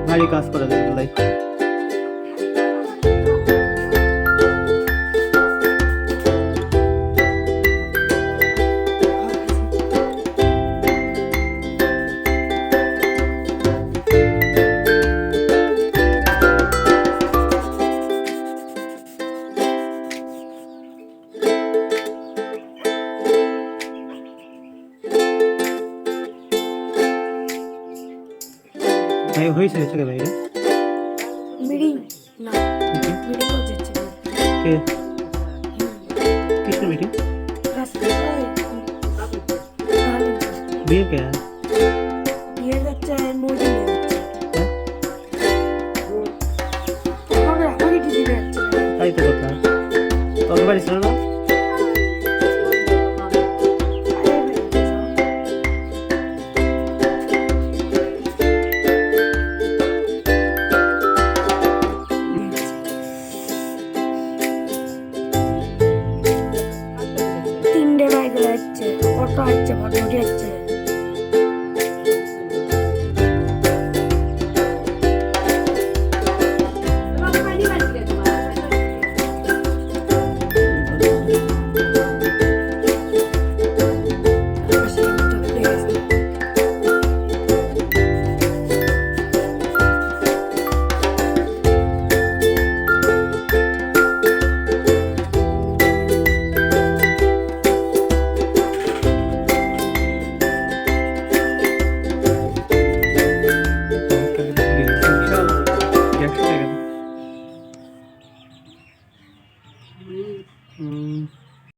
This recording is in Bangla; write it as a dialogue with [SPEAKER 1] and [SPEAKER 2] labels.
[SPEAKER 1] ভারী কাজ করে দেবে লাইক ভাই হয়েছে হয়েছে ভাই
[SPEAKER 2] মিডিং না মিডিং হচ্ছে
[SPEAKER 1] কে কিসের মিটিং বিয়ে কে
[SPEAKER 2] বিয়ে যাচ্ছে মোদি যাচ্ছে
[SPEAKER 1] তাই তো কথা তোর বাড়ি ছিল না
[SPEAKER 2] অটো আসছে ভটভটি আসছে
[SPEAKER 1] Mm.